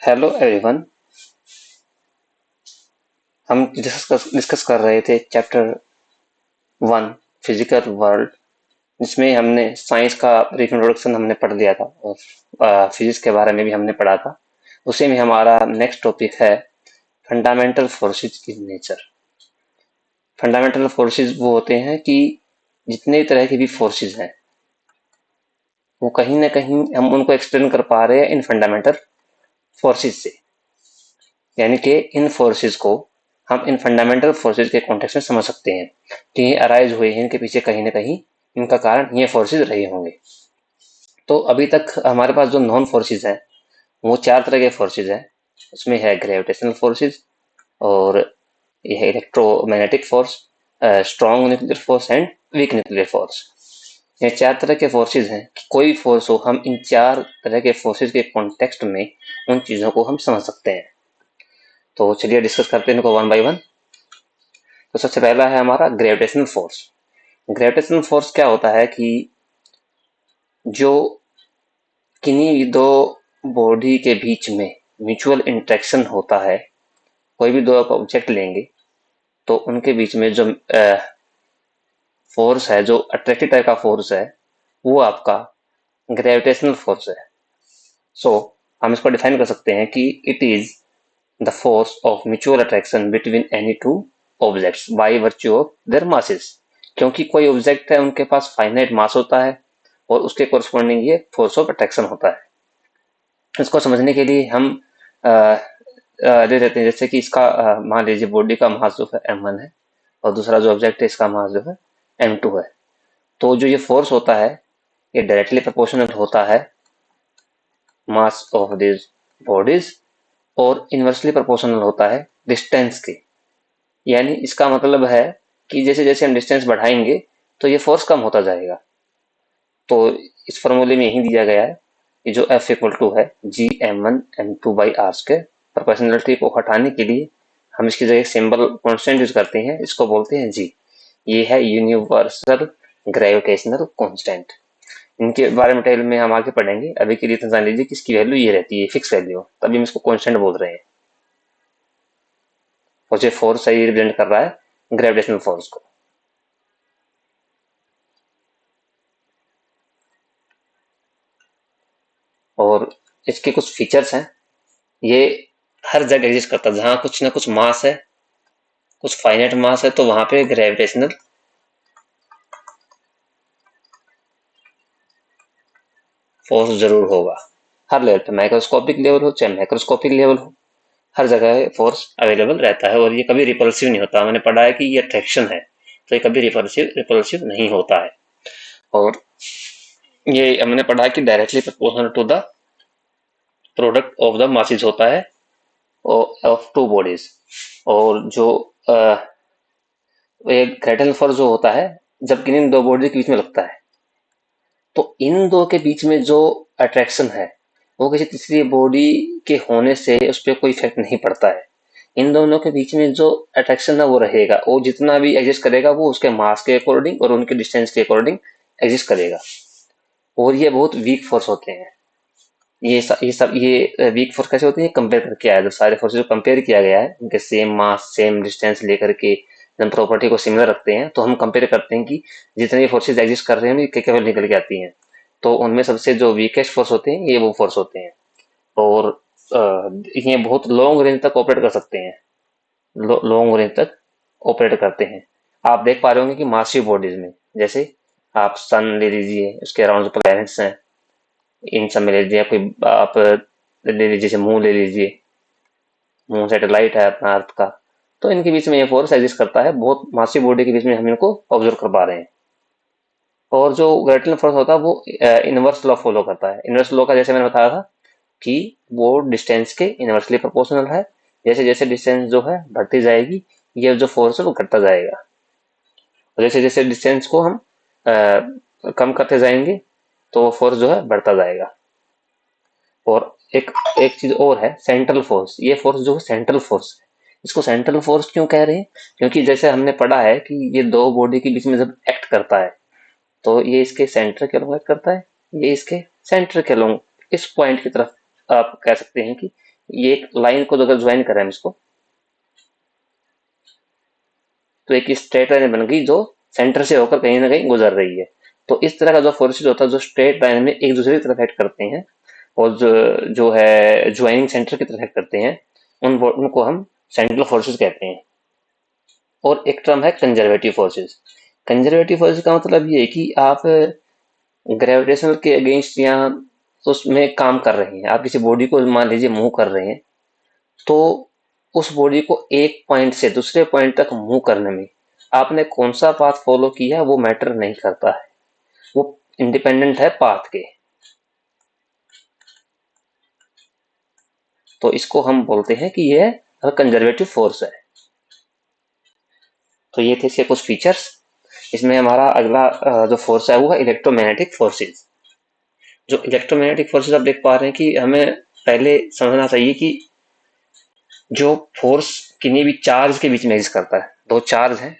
Hello everyone. हम discuss कर रहे थे चैप्टर 1 फिजिकल वर्ल्ड, जिसमें हमने साइंस का ब्रीफ इंट्रोडक्शन हमने पढ़ लिया था और फिजिक्स के बारे में भी हमने पढ़ा था। उसी में हमारा नेक्स्ट टॉपिक है fundamental forces in nature. Fundamental forces वो होते हैं कि जितने तरह की भी फोर्सेस हैं वो कहीं ना कहीं हम उनको एक्सप्लेन कर पा रहे हैं इन फंडामेंटल फोर्सेस से, यानी कि इन फोर्सेस को हम इन फंडामेंटल फोर्सेस के कॉन्टेक्स्ट में समझ सकते हैं कि ये अराइज हुए हैं, इनके पीछे कहीं ना कहीं इनका कारण ये फोर्सेस रहे होंगे। तो अभी तक हमारे पास जो नॉन फोर्सेस हैं वो चार तरह के फोर्सेस हैं। उसमें है ग्रेविटेशनल फोर्सेस, और ये है electromagnetic force, strong nuclear force and weak nuclear force. ये चार तरह के फोर्सेस हैं कि कोई फोर्स हो, हम इन चार तरह के फोर्सेस के कॉन्टेक्स्ट में उन चीजों को हम समझ सकते हैं। तो चलिए डिस्कस करते हैं इनको वन बाय वन। तो सबसे पहला है हमारा ग्रेविटेशनल फोर्स। ग्रेविटेशनल फोर्स क्या होता है कि जो किन्हीं दो बॉडी के बीच में म्यूचुअल इंटरेक्शन होता है, कोई भी दो ऑब्जेक्ट लेंगे तो उनके बीच में जो फोर्स है, जो अट्रैक्टिव टाइप का फोर्स है, वो आपका ग्रेविटेशनल फोर्स है। सो हम इसको डिफाइन कर सकते हैं कि it is the force of mutual attraction between any two objects by virtue of their masses. क्योंकि कोई ऑब्जेक्ट है, उनके पास फाइनाइट मास होता है और उसके कोरस्पॉन्डिंग ये फोर्स ऑफ अट्रैक्शन होता है। इसको समझने के लिए हम ले लेते हैं, जैसे कि इसका मान लीजिए बॉडी का मास जो है m1 है और दूसरा जो ऑब्जेक्ट है इसका मास जो है m2 है। तो जो ये फोर्स होता है ये डायरेक्टली प्रोपोर्शनल होता है मास ऑफ दिस बॉडीज और इनवर्सली प्रोपोर्शनल होता है डिस्टेंस के। यानी इसका मतलब है कि जैसे जैसे हम डिस्टेंस बढ़ाएंगे तो ये फोर्स कम होता जाएगा। तो इस फॉर्मूले में यही दिया गया है कि जो F इक्वल टू है G m1 m2/r²। प्रोपोर्शनलिटी को हटाने के लिए हम इसकी जगह सिंबल कांस्टेंट यूज करते हैं, इसको बोलते हैं G। ये है यूनिवर्सल ग्रेविटेशनल कांस्टेंट। इनके बारे में डिटेल में हम आगे पढ़ेंगे। अभी के लिए तो जान लीजिए कि इसकी वैल्यू ये रहती है, फिक्स वैल्यू, तभी हम इसको कांस्टेंट बोल रहे हैं। और जो फोर्स है ये रिप्रेजेंट कर रहा है ग्रेविटेशनल फोर्स को। और इसके कुछ फीचर्स हैं। ये हर जगह एग्जिस्ट करता है, जहां कुछ ना कुछ मास है, कुछ फाइनाइट मास है, तो वहां पे ग्रेविटेशनल फोर्स जरूर होगा। हर लेवल पे, माइक्रोस्कोपिक लेवल हो चाहे मैक्रोस्कोपिक लेवल हो, हर जगह फोर्स अवेलेबल रहता है और ये कभी रिपल्सिव नहीं होता। मैंने पढ़ा है कि ये अट्रैक्शन है, तो ये कभी रिपल्सिव रिपल्सिव नहीं होता है। और ये हमने पढ़ा है कि directly proportional to the product of the masses होता है ऑफ टू बॉडीज। और जो एक ग्रेविटेशनल फोर्स जो होता है जब किन्हीं दो बॉडी के बीच में लगता है, तो इन दो के बीच में जो अट्रैक्शन है वो किसी तीसरी बॉडी के होने से उस पर कोई इफेक्ट नहीं पड़ता है। इन दोनों के बीच में जो अट्रैक्शन है वो रहेगा, वो जितना भी एग्जिस्ट करेगा वो उसके मास के अकॉर्डिंग और उनके डिस्टेंस के अकॉर्डिंग एग्जिस्ट करेगा। और ये बहुत वीक फोर्स होते हैं। ये वीक फोर्स कैसे होती है, कंपेयर करके आया, जब सारे फोर्सेस को कंपेयर किया गया है उनके सेम मास सेम डिस्टेंस लेकर के, जब प्रॉपर्टी को सिमिलर रखते हैं तो हम कंपेयर करते हैं कि जितने फोर्सेस एग्जिस्ट कर रहे हैं उनकी केवल निकल के आती हैं। तो उनमें सबसे जो वीकेस्ट फोर्स होते हैं ये वो फोर्स होते हैं। और ये बहुत लॉन्ग रेंज तक ऑपरेट कर सकते हैं, लॉन्ग रेंज तक ऑपरेट करते हैं। आप देख पा रहे होंगे कि मासिव बॉडीज में, जैसे आप सन ले लीजिए, उसके अराउंड जो प्लैनेट्स हैं इन सब में ले लीजिए, कोई आप ले लीजिए, जैसे मून ले लीजिए, मून सैटेलाइट है अपना अर्थ का, तो इनके बीच में ये फोर्स एग्जिस्ट करता है, बहुत मासिव बॉडी के बीच में हम इनको ऑब्जर्व कर पा रहे हैं। और जो ग्रेविटेशनल फोर्स होता है वो इनवर्स लॉ फॉलो करता है। इनवर्स लॉ का जैसे मैंने बताया था कि वो डिस्टेंस के इनवर्सली प्रोपोर्शनल है। जैसे जैसे डिस्टेंस जो है बढ़ती जाएगी ये जो फोर्स है वो घटता जाएगा, और जैसे जैसे डिस्टेंस को हम कम करते जाएंगे तो फोर्स जो है बढ़ता जाएगा। और एक एक चीज और है, सेंट्रल फोर्स। ये फोर्स जो है सेंट्रल फोर्स है। इसको सेंट्रल फोर्स क्यों कह रहे हैं, क्योंकि जैसे हमने पढ़ा है कि ये दो बॉडी के बीच में जब एक्ट करता है तो ये इसके सेंटर के अलोंग एक्ट करता है, ये इसके सेंटर के अलोंग, इस पॉइंट की तरफ आप कह सकते हैं कि ये एक लाइन को अगर ज्वाइन करें हम इसको, तो एक स्ट्रेट लाइन बन गई जो सेंटर से होकर कहीं ना कहीं गुजर रही है। तो इस तरह का जो फोर्सेज होता है जो स्ट्रेट लाइन में एक दूसरे की तरफ एक्ट करते हैं और जो है ज्वाइनिंग सेंटर की तरफ एक्ट करते हैं, उनको हम सेंट्रल फोर्सेज कहते हैं। और एक टर्म है कंजर्वेटिव फोर्सेज। कंजर्वेटिव फोर्सेज का मतलब ये है कि आप ग्रेविटेशनल के अगेंस्ट या उसमें काम कर रहे हैं। आप किसी बॉडी को मान लीजिए मूव कर रहे हैं, तो उस बॉडी को एक पॉइंट से दूसरे पॉइंट तक मूव करने में आपने कौन सा पाथ फॉलो किया वो मैटर नहीं करता है, वो इंडिपेंडेंट है पाथ के। तो इसको हम बोलते हैं कि यह कंजर्वेटिव फोर्स है। तो ये थे इसके कुछ फीचर्स। इसमें हमारा अगला जो फोर्स है वो है इलेक्ट्रोमैग्नेटिक फोर्सेज। जो इलेक्ट्रोमैग्नेटिक फोर्सेज आप देख पा रहे हैं कि हमें पहले समझना चाहिए कि जो फोर्स किन्हीं भी चार्ज के बीच में एग्जिस्ट करता है, दो चार्ज हैं,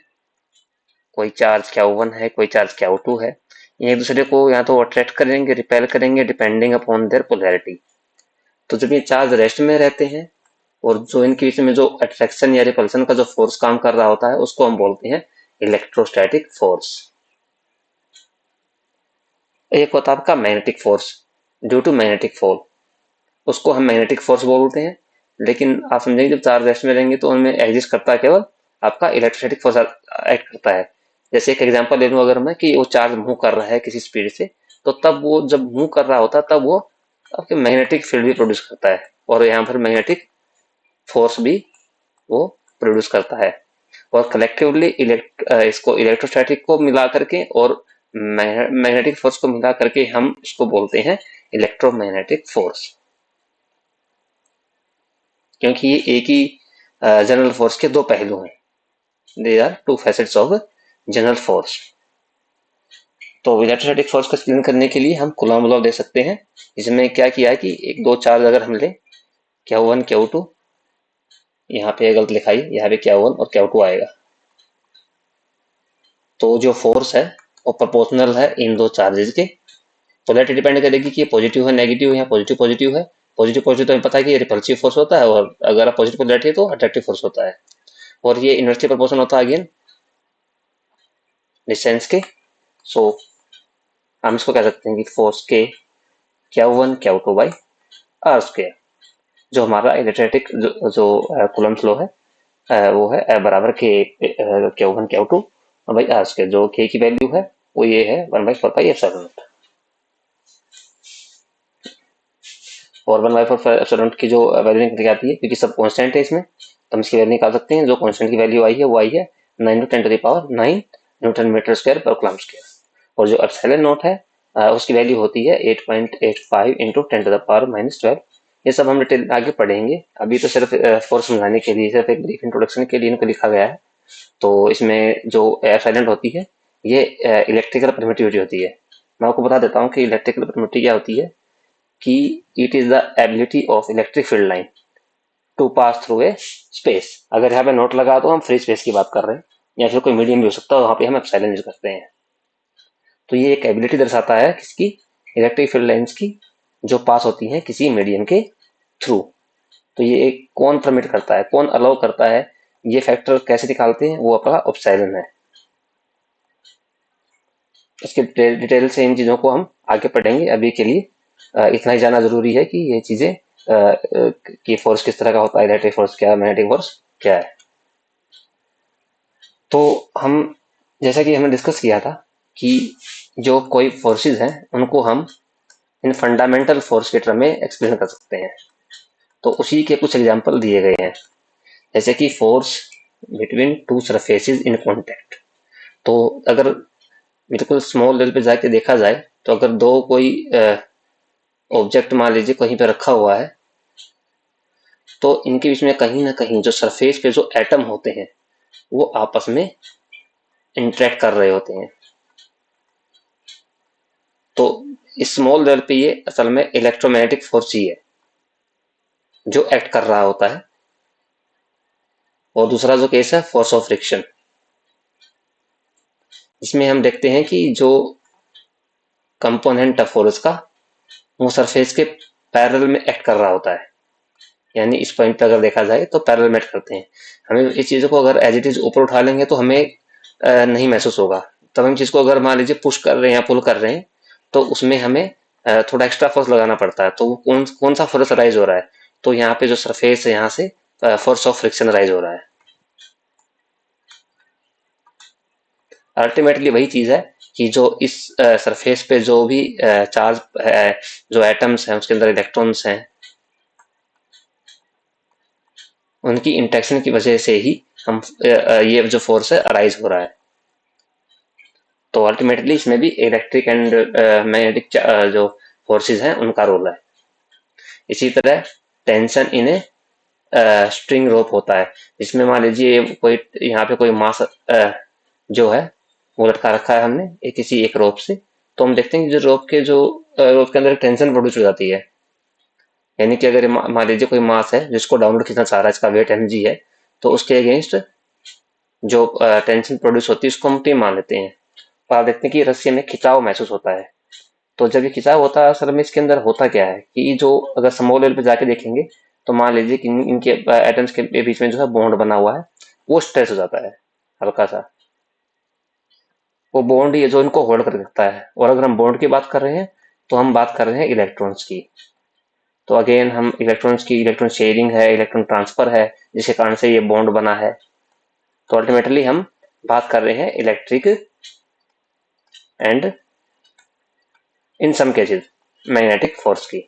कोई चार्ज Q1 है, कोई चार्ज Q2 है, ये एक दूसरे को या तो अट्रैक्ट करेंगे, रिपेल करेंगे डिपेंडिंग अपॉन देयर पोलैरिटी। तो जब ये चार्ज रेस्ट में रहते हैं और जो इनके बीच में जो अट्रैक्शन या रिपल्सन का जो फोर्स काम कर रहा होता है उसको हम बोलते हैं इलेक्ट्रोस्टैटिक फोर्स। एक होता है आपका magnetic force due to magnetic field, उसको हम मैग्नेटिक फोर्स बोलते हैं। लेकिन आप समझेंगे जब चार्ज रेस्ट में रहेंगे तो उनमें एग्जिस्ट करता है केवल आपका इलेक्ट्रोस्टैटिक फोर्स एक्ट करता है। जैसे एक एग्जांपल ले लूं अगर मैं कि वो चार्ज मूव कर रहा है किसी स्पीड से, तो तब वो जब मूव कर रहा होता है तब वो आपके मैग्नेटिक फील्ड भी प्रोड्यूस करता है और यहाँ पर मैग्नेटिक फोर्स भी वो प्रोड्यूस करता है। और कलेक्टिवली इसको इलेक्ट्रोस्टैटिक को मिला करके और मैग्नेटिक फोर्स को मिला करके हम इसको बोलते हैं इलेक्ट्रोमैग्नेटिक फोर्स, क्योंकि ये एक ही जनरल फोर्स के दो पहलू हैं। They are two facets of general force. तो इलेक्ट्रोस्टैटिक फोर्स को एक्सप्लेन करने के लिए हम कूलॉम लॉ दे सकते हैं। इसमें क्या किया है कि एक दो चार्ज अगर हम लें Q1 Q2, यहाँ पे गलत लिखा है, यहाँ पे Q1 और Q2 आएगा, तो जो फोर्स है वो प्रोपोर्शनल है इन दो चार्जेस के। पोलैरिटी डिपेंड करेगी कि पॉजिटिव है नेगेटिव है, पॉजिटिव पॉजिटिव है। पॉजिटिव पॉजिटिव तो हमें पता है कि रिपल्सिव फोर्स होता है और अगर पॉजिटिव पोलैरिटी है तो अट्रैक्टिव फोर्स होता है। और ये इनवर्सली प्रोपोर्शनल होता है अगेन डिस्टेंस के। सो हम इसको कह सकते हैं कि फोर्स के Q1 Q2 by are square. जो हमारा इलेक्ट्रोस्टैटिक जो कूलम्ब लॉ है वो है बराबर के Q1 Q2 by are square. जो के की वैल्यू है वो ये है 1/4π/0। और 1/4 की जो वैल्यू निकल के आती है क्योंकि सब कांस्टेंट है इसमें, तो हम इसकी वैल्यू निकाल सकते हैं। जो कांस्टेंट की वैल्यू आई है वो आई है 9×10⁹ न्यूटन मीटर स्क्वायर पर कूलम्ब स्क्वायर। और जो एप्सिलॉन नॉट है उसकी वैल्यू होती है 8.85 इंटू 10⁻⁻12। ये सब हम डिटेल आगे पढ़ेंगे, अभी तो सिर्फ फोर्स समझाने के लिए, सिर्फ एक ब्रीफ इंट्रोडक्शन के लिए इनको लिखा गया है। तो इसमें जो एप्सिलॉन होती है ये इलेक्ट्रिकल परमिटिविटी होती है। मैं आपको बता देता हूँ कि इलेक्ट्रिकल परमिटिविटी क्या होती है कि it is the ability of electric field line to pass through a space. अगर यहाँ पे नोट लगा तो हम फ्री स्पेस की बात कर रहे हैं, या फिर कोई मीडियम भी हो सकता है, वहां पे हम एप्सिलॉन यूज करते हैं। तो ये एक एबिलिटी दर्शाता है किसकी, इलेक्ट्रिक फील्ड लाइंस की, जो पास होती है किसी मीडियम के थ्रू। तो ये एक कौन परमिट करता है, कौन अलाउ करता है, ये फैक्टर कैसे निकालते हैं, वो अपना एप्सिलॉन है। इसके डिटेल से इन चीजों को हम आगे पढ़ेंगे। अभी के लिए इतना ही जाना जरूरी है कि ये चीजें कि फोर्स किस तरह का होता है, इलेक्ट्रिक फोर्स क्या है, मैग्नेटिक फोर्स क्या है। तो हम जैसा कि हमने डिस्कस किया था कि जो कोई फोर्सेस हैं उनको हम इन फंडामेंटल फोर्स के टर्म में एक्सप्लेन कर सकते हैं। तो उसी के कुछ एग्जांपल दिए गए हैं, जैसे कि force between two surfaces in contact. तो अगर बिल्कुल स्मॉल लेवल पे जाके देखा जाए तो अगर दो कोई ऑब्जेक्ट मान लीजिए कहीं पे रखा हुआ है, तो इनके बीच में कहीं ना कहीं जो सरफेस पे जो एटम होते हैं वो आपस में इंटरेक्ट कर रहे होते हैं। तो स्मॉल लेवल पे ये असल में इलेक्ट्रोमैग्नेटिक फोर्स ही है जो एक्ट कर रहा होता है। और दूसरा जो केस है फोर्स ऑफ फ्रिक्शन, इसमें हम देखते हैं कि जो कंपोनेंट है फोर्स का वो सरफेस के पैरेलल में एक्ट कर रहा होता है। यानी इस पॉइंट पे अगर देखा जाए तो पैरेलल मेट करते हैं। हमें इस चीज़ों को अगर एज इट इज ऊपर उठा लेंगे तो हमें नहीं महसूस होगा। तब हम चीज़ को अगर मान लीजिए पुश कर रहे हैं या पुल कर रहे हैं तो उसमें हमें थोड़ा एक्स्ट्रा फोर्स लगाना पड़ता है। तो वो कौन कौन सा फोर्स राइज हो रहा है, तो यहाँ पे जो सरफेस है यहाँ से फोर्स ऑफ फ्रिक्शन राइज हो रहा है। अल्टीमेटली वही चीज है कि जो इस सरफेस पे जो भी चार्ज है, जो एटम्स हैं उसके अंदर इलेक्ट्रॉन्स हैं, उनकी इंटरेक्शन की वजह से ही हम ये जो फोर्स है अराइज हो रहा है। तो अल्टीमेटली इसमें भी इलेक्ट्रिक एंड मैग्नेटिक जो फोर्सेस हैं उनका रोल है। इसी तरह टेंशन इन ए स्ट्रिंग रोप होता है, जिसमें मान लीजिए कोई यहाँ पे कोई मास जो है वो लटका रखा है हमने किसी एक रोप से। तो हम देखते हैं कि जो रोप के अंदर टेंशन प्रोड्यूस हो जाती है। यानी कि अगर मान लीजिए कोई मास है जिसको डाउनवर्ड खींचना चाह रहा है, इसका वेट mg है, तो उसके अगेंस्ट जो टेंशन प्रोड्यूस होती है उसको हम T मान लेते हैं। तो आप देखते हैं कि रस्सी में खिंचाव महसूस होता है। तो जब ये खिंचाव होता है असल में इसके अंदर होता क्या है कि जो अगर स्मॉल लेवल पे जाके देखेंगे तो मान लीजिए कि इनके एटम्स के बीच में जो है बॉन्ड बना हुआ है वो स्ट्रेच हो जाता है हल्का सा। वो बॉन्ड ही है जो इनको होल्ड कर रखता है। और अगर हम बॉन्ड की बात कर रहे हैं तो हम बात कर रहे हैं इलेक्ट्रॉन्स की। तो अगेन हम इलेक्ट्रॉन्स की इलेक्ट्रॉन शेयरिंग है, इलेक्ट्रॉन ट्रांसफर है, जिसके कारण से ये बॉन्ड बना है। तो अल्टीमेटली हम बात कर रहे हैं electric and in some cases magnetic force की।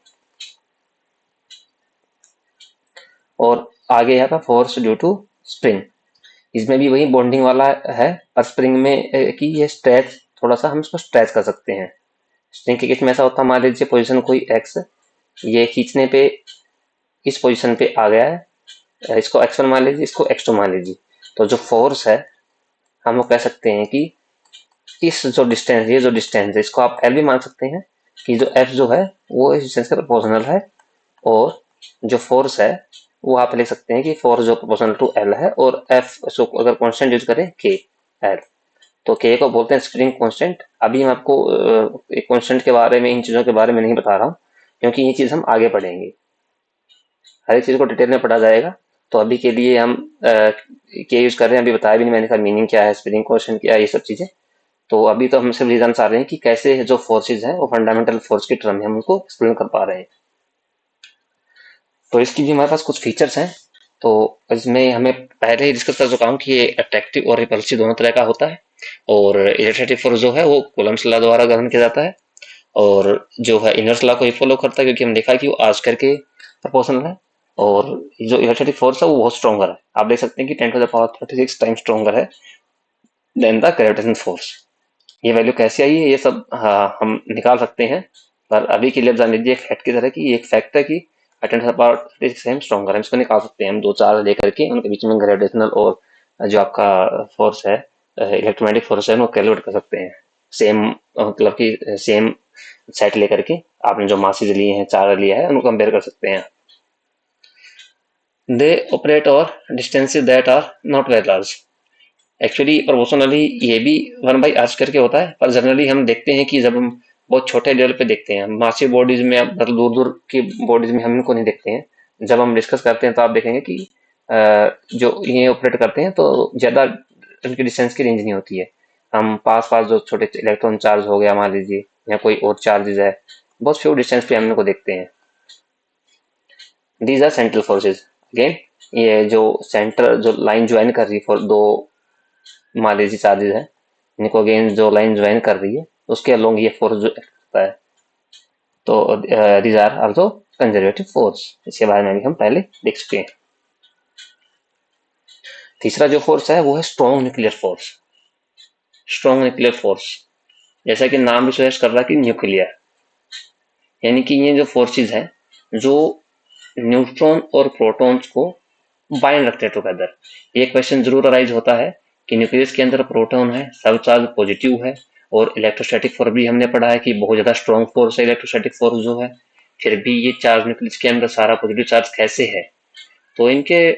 और आगे यहाँ पर फोर्स ड्यू टू स्प्रिंग, इसमें भी वही बॉन्डिंग वाला है। पर स्प्रिंग में कि ये स्ट्रेच थोड़ा सा हम इसको स्ट्रेच कर सकते हैं। स्प्रिंग के केस में ऐसा होता है मान लीजिए पोजीशन कोई एक्स, ये खींचने पे इस पोजीशन पे आ गया है, इसको x1 मान लीजिए, इसको x2 मान लीजिए। तो जो फोर्स है हम लोग कह सकते हैं कि इस जो डिस्टेंस, ये जो डिस्टेंस है इसको आप एल भी मान सकते हैं कि जो एफ जो है वो इस डिस्टेंस के प्रोपोर्शनल है। और जो फोर्स है वो आप लिख सकते हैं कि फोर्स जो प्रोपोर्शनल टू एल है, और एफ सो अगर कांस्टेंट यूज करें के एल, तो के को बोलते हैं स्प्रिंग कांस्टेंट। अभी मैं आपको एक कांस्टेंट के बारे में, इन चीजों के बारे में नहीं बता रहा हूँ क्योंकि ये चीज हम आगे पढ़ेंगे, हर एक चीज को डिटेल में पढ़ा जाएगा। तो अभी के लिए हम के यूज कर रहे हैं, अभी बताया भी नहीं मैंने, इसका मीनिंग क्या है, स्प्रिंग कांस्टेंट क्या है, ये सब चीजें। तो अभी तो हम सिर्फ रीजन आ रहे हैं कि कैसे जो फोर्सेज हैं वो फंडामेंटल फोर्स की टर्म में हम उनको एक्सप्लेन कर पा रहे हैं। तो इसकी भी हमारे पास कुछ फीचर्स हैं। तो इसमें हमें पहले ही डिस्कस कर चुका हूँ कि ये अट्रैक्टिव और रिपल्सिव दोनों तरह का होता है। और इलेक्ट्रोस्टैटिक फोर्स जो है वो कूलम्ब्स लॉ द्वारा गठन किया जाता है, और जो है इनवर्स लॉ को ही फॉलो करता है क्योंकि हम देखा कि वो आजकल के प्रोपोर्शनल है। और जो इलेक्ट्रोस्टैटिक फोर्स है वो बहुत स्ट्रॉन्गर है, आप देख सकते हैं कि 10⁻36 टाइम स्ट्रॉन्गर है देन द ग्रेविटेशन फोर्स। ये वैल्यू कैसे आई है ये सब हम निकाल सकते हैं, पर अभी के लिए आप जान लीजिए एक फैक्ट की तरह की, ये एक फैक्ट है कि 10⁻36 स्ट्रॉन्गर है, इसको निकाल सकते हैं हम दो चार लेकर के उनके बीच में ग्रेविटेशनल और जो आपका फोर्स है, इलेक्ट्रोमैग्नेटिक फोर्स है, वो कैलकुलेट कर सकते हैं। सेम मतलब कि सेम सेट लेकर के आपने जो मासेज लिए हैं, चार लिया है, उनको कंपेयर कर सकते हैं। They operate over distances that are not very large. Actually proportionally ये भी 1/r करके होता है, पर जनरली हम देखते हैं कि जब हम बहुत छोटे लेवल पे देखते हैं मासिव बॉडीज में, मतलब दूर दूर की बॉडीज में हम इनको नहीं देखते हैं। जब हम डिस्कस करते हैं तो आप देखेंगे कि जो ये ऑपरेट करते हैं तो ज्यादा उनकी डिस्टेंस की रेंज नहीं होती है। हम पास पास जो छोटे इलेक्ट्रॉन चार्ज हो गया मान लीजिए, या कोई और चार्जेज है, बहुत फ्यू डिस्टेंस पे हम इनको देखते हैं। These are central forces. Again ये जो सेंटर जो लाइन ज्वाइन कर रही है दो मान लीजिए चार्जेज है, इनको अगेन जो लाइन ज्वाइन कर रही है उसके अलोंग ये फोर्स जो होता है। तो these are also conservative force, इसके बारे में भी हम पहले देख चुके हैं। तीसरा जो फोर्स है वो है strong nuclear force. Strong nuclear force जैसा कि नाम भी सजेस्ट कर रहा है कि न्यूक्लियर, यानी कि ये जो फोर्सेज हैं जो न्यूट्रॉन और प्रोटॉन्स को बाइंड रखते हैं टुगेदर। ये क्वेश्चन जरूर अराइज होता है कि न्यूक्लियस के अंदर प्रोटॉन है, सब चार्ज पॉजिटिव है, और इलेक्ट्रोस्टैटिक फोर्स भी हमने पढ़ा है कि बहुत ज्यादा स्ट्रॉन्ग फोर्स है इलेक्ट्रोस्टैटिक फोर्स जो है। फिर भी ये चार्ज न्यूक्लियस के अंदर सारा पॉजिटिव चार्ज कैसे है? तो इनके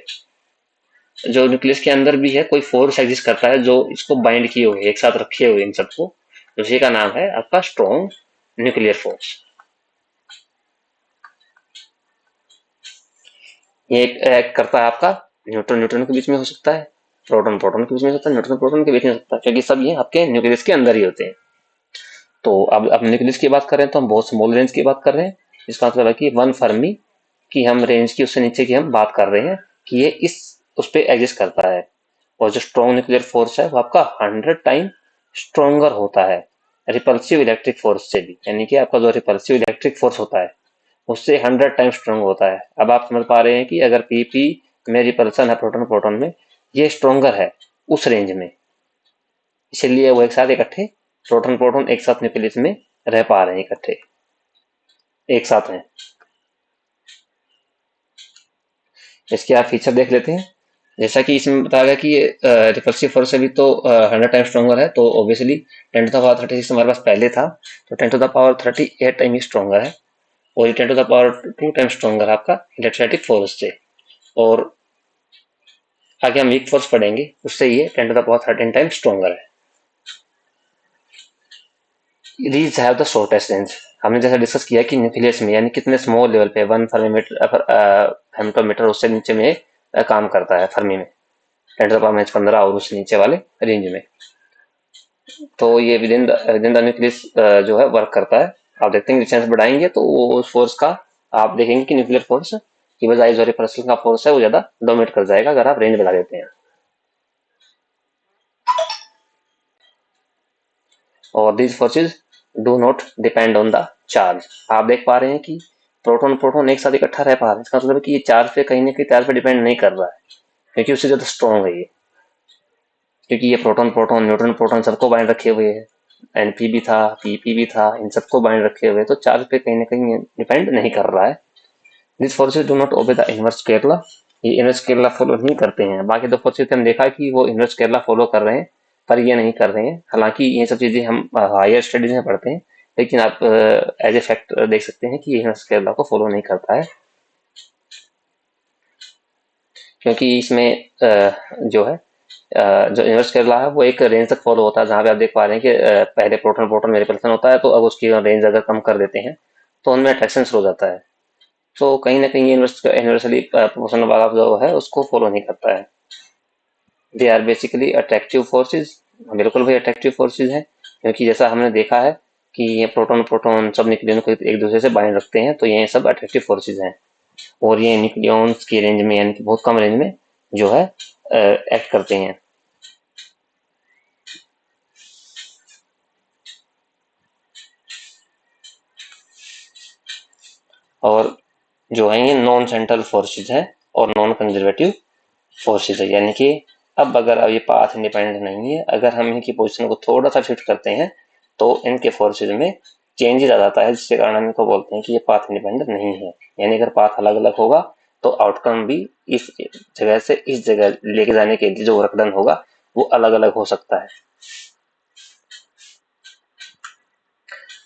जो न्यूक्लियस के अंदर भी है कोई फोर्स एग्जिस्ट करता है जो इसको बाइंड किए हुए, एक साथ रखे हुए इन सबको, उसी का नाम है आपका स्ट्रॉन्ग न्यूक्लियर फोर्स। ये एक करता है आपका न्यूट्रॉन न्यूट्रॉन के बीच में हो सकता है, प्रोटॉन प्रोटॉन के बीच में हो सकता है, न्यूट्रॉन प्रोटॉन के बीच में हो सकता है, क्योंकि सब ये आपके न्यूक्लियस के अंदर ही होते हैं। तो अब न्यूक्लियस की बात करें तो हम बहुत स्मॉल रेंज की बात कर रहे हैं, जिसका मतलब है कि 1 फर्मी की हम रेंज की उससे नीचे की हम बात कर रहे हैं कि ये इस उस पर एग्जिस्ट करता है। और जो स्ट्रॉन्ग न्यूक्लियर फोर्स है वो आपका 100 टाइम स्ट्रोंगर होता है रिपल्सिव इलेक्ट्रिक फोर्स से भी, यानी कि आपका जो रिपल्सिव इलेक्ट्रिक फोर्स होता है उससे 100 टाइम स्ट्रोंग होता है। अब आप समझ पा रहे हैं कि अगर पीपी में रिपल्सन है प्रोटॉन प्रोटॉन में, ये स्ट्रोंगर है उस रेंज में, इसलिए वो एक साथ इकट्ठे प्रोटॉन प्रोटॉन एक साथ न्यूक्लियस में रह पा रहे हैं, इकट्ठे एक साथ हैं। इसके आप फीचर देख लेते हैं। जैसा कि इसमें बताया गया कि ये रिपल्सिव फोर्स से भी तो 100 टाइम स्ट्रोंगर है, तो ऑब्वियसली 10⁻36 हमारे पास पहले था, तो 10⁻38 टाइम ही स्ट्रोंगर है। और ये 10⁻2 टाइम स्ट्रोंगर है आपका इलेक्ट्रोस्टैटिक फोर्स से। और आगे हम वीक फोर्स पढ़ेंगे, उससे ये 10⁻13 टाइम स्ट्रोंगर है। these have the shortest range. हमने जैसा डिस्कस किया कि न्यूक्लियस में यानी कितने स्मॉल लेवल पे 1 फर्मीमीटर फेमटोमीटर उससे नीचे में काम करता है, फर्मी में 10⁻15 और उससे नीचे वाले रेंज में। तो ये विदिन द न्यूक्लियस जो है वर्क करता है। आप देखते हैं डिस्टेंस बढ़ाएंगे तो वो उस फोर्स का आप देखेंगे कि न्यूक्लियर फोर्स की बजाय जो रिपल्सन का फोर्स है वो ज्यादा डोमिनेट कर जाएगा अगर आप रेंज बढ़ा देते हैं। और these forces do not depend on the charge. आप देख पा रहे हैं कि प्रोटॉन प्रोटॉन एक साथ इकट्ठा रह पा रहे हैं, इसका मतलब है कि ये चार्ज पे कहीं ना कहीं चार्ज पे डिपेंड नहीं कर रहा है, क्योंकि उससे ज्यादा स्ट्रॉन्ग है ये। क्योंकि ये प्रोटॉन प्रोटॉन न्यूट्रॉन प्रोटॉन सबको बाइंड रखे हुए है, एनपी भी था, पीपी भी था, इन सबको बाइंड रखे हुए, तो चार्ज पे कहीं ना कहीं डिपेंड नहीं कर रहा है। This forces do not obey the inverse Kerala. ये इनवर्स केरला फॉलो नहीं करते हैं। बाकी दो फोर्सेज हम देखा कि वो इनवर्स केरला फॉलो कर रहे हैं, पर ये नहीं कर रहे हैं। हालांकि ये सब चीजें हम हायर स्टडीज में पढ़ते हैं, लेकिन आप एज ए फैक्ट देख सकते हैं कि ये इनवर्स केरला को फॉलो नहीं करता है, क्योंकि इसमें जो है जो इनवर्स केरला है वो एक रेंज तक फॉलो होता है, जहाँ पे आप देख पा रहे हैं कि पहले प्रोटॉन प्रोटॉन में रिपल्सन होता है, तो अब उसकी रेंज अगर कम कर देते हैं तो उनमें अट्रैक्शन शुरू हो जाता है। तो कहीं ना कहीं यूनिवर्सली प्रोपोर्शनल वाला जो है उसको फॉलो नहीं करता है। They are basically attractive forces. बिल्कुल भाई अट्रैक्टिव फोर्सेज हैं, क्योंकि जैसा हमने देखा है कि ये प्रोटॉन प्रोटॉन सब न्यूक्लियन को एक दूसरे से बाइंड रखते हैं, तो ये सब अट्रैक्टिव फोर्सेज हैं। और ये न्यूक्लियॉन्स की रेंज में यानी कि बहुत कम रेंज में जो है एक्ट करते हैं। और जो है ये नॉन सेंट्रल फोर्सेज है और नॉन कंजर्वेटिव फोर्सेज है, यानी कि अब ये पाथ इंडिपेंडेंट नहीं है, अगर हम इनकी पोजीशन को थोड़ा सा शिफ्ट करते हैं तो इनके फोर्सेज में चेंजेस आ जाता है, जिसके कारण हम इनको बोलते हैं कि ये पाथ इंडिपेंडेंट नहीं है। यानी अगर पाथ अलग अलग होगा तो आउटकम भी इस जगह से इस जगह लेके जाने के लिए जो वर्क डन होगा वो अलग अलग हो सकता है।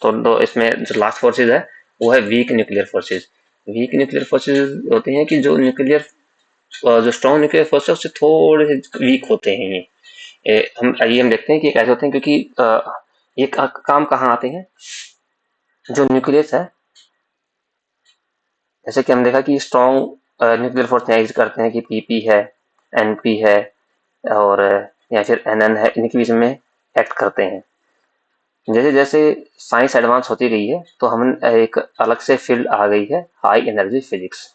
तो इसमें जो लास्ट फोर्सेज है वो है weak nuclear forces. Weak nuclear forces होते हैं कि जो न्यूक्लियर जो स्ट्रॉन्ग न्यूक्लियर फोर्स है उससे थोड़े से वीक होते हैं ये। हम देखते हैं कि कैसे होते हैं, क्योंकि ये काम कहाँ आते हैं, जो न्यूक्लियस है। जैसे कि हम देखा कि स्ट्रॉन्ग न्यूक्लियर फोर्स एग्जिस्ट करते हैं कि पीपी है, एनपी है, और या फिर एनएन है, इनके बीच में एक्ट करते हैं। जैसे जैसे साइंस एडवांस होती गई है तो हम एक अलग से फील्ड आ गई है, हाई एनर्जी फिजिक्स,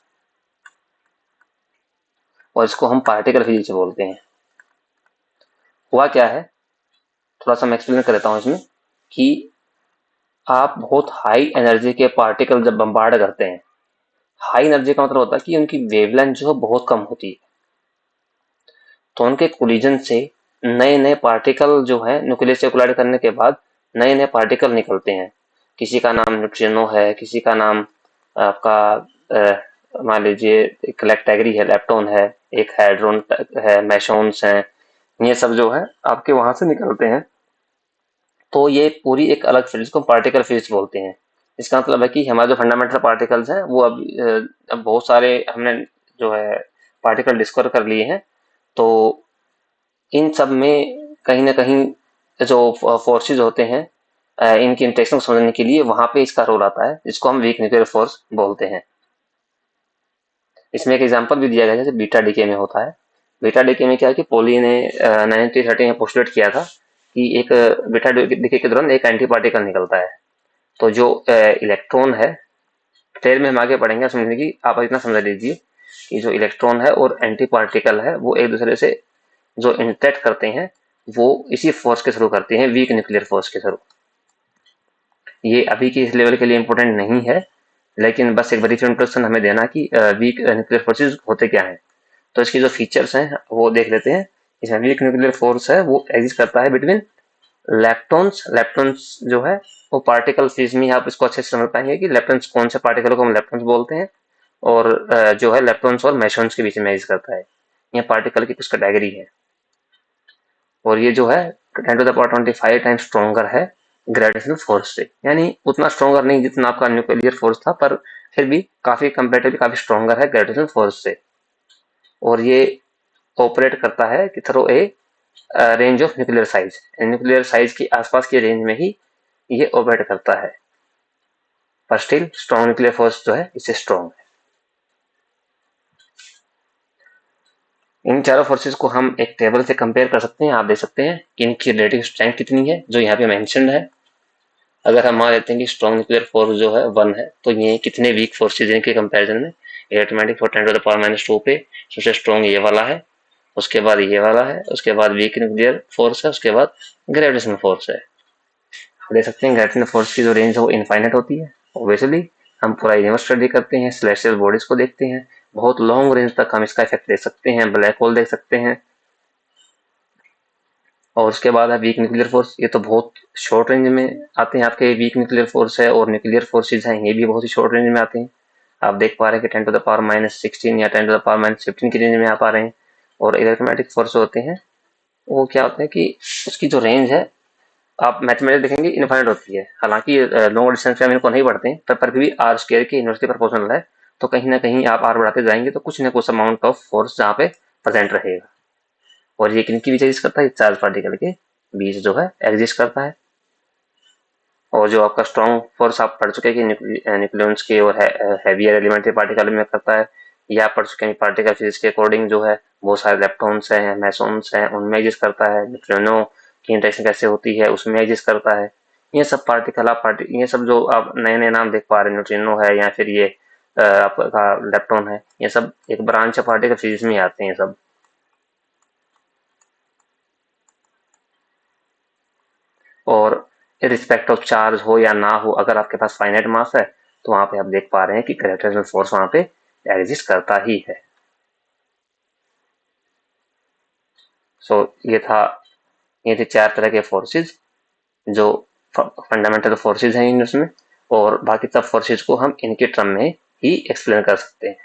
और इसको हम पार्टिकल फिजिक्स बोलते हैं। हुआ क्या है, थोड़ा सा मैं एक्सप्लेन कर देता हूँ इसमें, कि आप बहुत हाई एनर्जी के पार्टिकल जब बम्बार्ड करते हैं, हाई एनर्जी का मतलब होता है कि उनकी वेवलेंथ जो है बहुत कम होती है, तो उनके कोलिजन से नए नए पार्टिकल जो है न्यूक्लियस से कोलाइड करने के बाद नए नए पार्टिकल निकलते हैं। किसी का नाम न्यूट्रिनो है, किसी का नाम आपका मान लीजिए एक लेक्टेगरी है, लेप्टोन है, एक हाइड्रोन है, मैसोन्स हैं, ये सब जो है आपके वहां से निकलते हैं। तो ये पूरी एक अलग फील्ड को पार्टिकल फिजिक्स बोलते हैं। इसका मतलब है कि हमारे जो फंडामेंटल पार्टिकल्स हैं वो अब बहुत सारे हमने जो है पार्टिकल डिस्कवर कर लिए हैं, तो इन सब में कहीं ना कहीं जो फोर्सेज होते हैं इनकी इंटरेक्शन को समझने के लिए वहां पे इसका रोल आता है, जिसको हम वीक न्यूक्लियर फोर्स बोलते हैं। इसमें एक एग्जांपल भी दिया गया है जैसे बीटा डीके में होता है। बीटा डीके में क्या है कि पोली ने 1930 में पोस्टुलेट किया था कि एक बीटा डीके के दौरान एक एंटी पार्टिकल निकलता है। तो जो इलेक्ट्रॉन है, फिर में हम आगे पढ़ेंगे समझने की, आप इतना समझ लीजिए कि जो इलेक्ट्रॉन है और एंटी पार्टिकल है वो एक दूसरे से जो इंटरेक्ट करते हैं वो इसी फोर्स के थ्रू करते हैं, वीक न्यूक्लियर फोर्स के थ्रू। ये अभी के इस लेवल के लिए इंपॉर्टेंट नहीं है, लेकिन बस एक ब्रीफ इंट्रोडक्शन हमें देना कि वीक न्यूक्लियर फोर्सेज होते क्या हैं। तो इसकी जो फीचर्स हैं वो देख लेते हैं। इसमें वीक न्यूक्लियर फोर्स है वो एग्जिस्ट करता है बिटवीन लेप्टॉन्स। लेप्टॉन्स जो है वो पार्टिकल फिजिक्स में आप इसको अच्छे से समझ पाएंगे कि लेप्टॉन्स कौन से पार्टिकल को हम लेप्टॉन्स बोलते हैं, और जो है लेप्टॉन्स और मेसॉन्स के बीच में एग्जिस्ट करता है। ये पार्टिकल की कुछ कैटेगरी है, और ये जो है 10⁻25 टाइम स्ट्रॉन्गर है ग्रेविटेशनल फोर्स से, यानी उतना स्ट्रॉन्गर नहीं जितना आपका न्यूक्लियर फोर्स था, पर फिर भी काफी कंपेरेटिवली काफी स्ट्रॉन्गर है ग्रेविटेशनल फोर्स से। और ये ऑपरेट करता है कि through a range of nuclear size, nuclear size की आसपास की रेंज में ही ये ऑपरेट करता है, पर स्टिल स्ट्रॉन्ग न्यूक्लियर फोर्स जो है इससे स्ट्रॉन्ग है। इन चारों फोर्सेस को हम एक टेबल से कंपेयर कर सकते हैं। आप देख सकते हैं कि इनकी रिलेटिव स्ट्रेंथ कितनी है, जो यहाँ पे मेंशन्ड है। अगर हम मान लेते हैं कि स्ट्रॉन्ग न्यूक्लियर फोर्स जो है 1 है, तो ये कितने वीक फोर्सेज इनके कंपैरिजन में, एरिथमेटिक फॉर 10⁻⁻2 पे सबसे स्ट्रॉन्ग ये वाला है, उसके बाद ये वाला है, उसके बाद वीक न्यूक्लियर फोर्स है, उसके बाद ग्रेविटेशनल फोर्स है। देख सकते हैं ग्रेविटेशनल फोर्स की जो रेंज है वो इनफाइनाइट होती है। ऑब्वियसली हम पूरा यूनिवर्स स्टडी करते हैं, सेलेस्टियल बॉडीज को देखते हैं, बहुत लॉन्ग रेंज तक हम इसका इफेक्ट देख सकते हैं, ब्लैक होल देख सकते हैं। और उसके बाद है वीक न्यूक्लियर फोर्स, ये तो बहुत शॉर्ट रेंज में आते हैं आपके। वीक न्यूक्लियर फोर्स है और न्यूक्लियर फोर्सेज हैं, ये भी बहुत ही शॉर्ट रेंज में आते हैं। आप देख पा रहे हैं कि 10⁻16 या 10⁻15 की रेंज में आ पा रहे हैं। और इलेक्ट्रोमैग्नेटिक फोर्स होते हैं वो क्या होते हैं कि उसकी जो रेंज है आप मैथमेटिक्स देखेंगे इनफाइनाइट होती है। हालांकि लॉन्ग डिस्टेंस में हम इनको नहीं बढ़ते हैं, पर भी आर स्क्वायर की इनवर्सली प्रोपोर्शनल है, तो कहीं ना कहीं आप आर बढ़ाते जाएंगे तो कुछ ना कुछ अमाउंट ऑफ फोर्स जहाँ पे प्रेजेंट रहेगा। और ये किनकी बीच एग्जिस्ट करता है, चार्ज पार्टिकल के बीच जो है एग्जिस्ट करता है। और जो आपका स्ट्रॉन्ग फोर्स आप पढ़ चुके हैं कि न्यूक्लियंस के और हैवियर एलिमेंट्री पार्टिकल में करता है, या पढ़ चुके हैं पार्टिकल फिजिक्स के अकॉर्डिंग जो है बहुत सारे लेप्टॉन्स हैं, मेसॉन्स हैं, उनमें एग्जिस्ट करता है। न्यूट्रिनो की इंटरेक्शन कैसे होती है उसमें एग्जिस्ट करता है। ये सब पार्टिकल ये सब जो आप नए नए नाम देख पा रहे हैं, न्यूट्रिनो है या फिर ये आपका लेप्टॉन है, ये सब एक ब्रांच है पार्टिकल फिजिक्स में आते हैं सब। और रिस्पेक्ट ऑफ चार्ज हो या ना हो, अगर आपके पास फाइनाइट मास है तो वहां पे आप देख पा रहे हैं कि ग्रेविटेशनल फोर्स वहां पे एग्जिस्ट करता ही है। सो ये थे 4 तरह के फोर्सेस जो फंडामेंटल फोर्सेस हैं यूनिवर्स में, और बाकी सब फोर्सेस को हम इनके टर्म में ही एक्सप्लेन कर सकते हैं।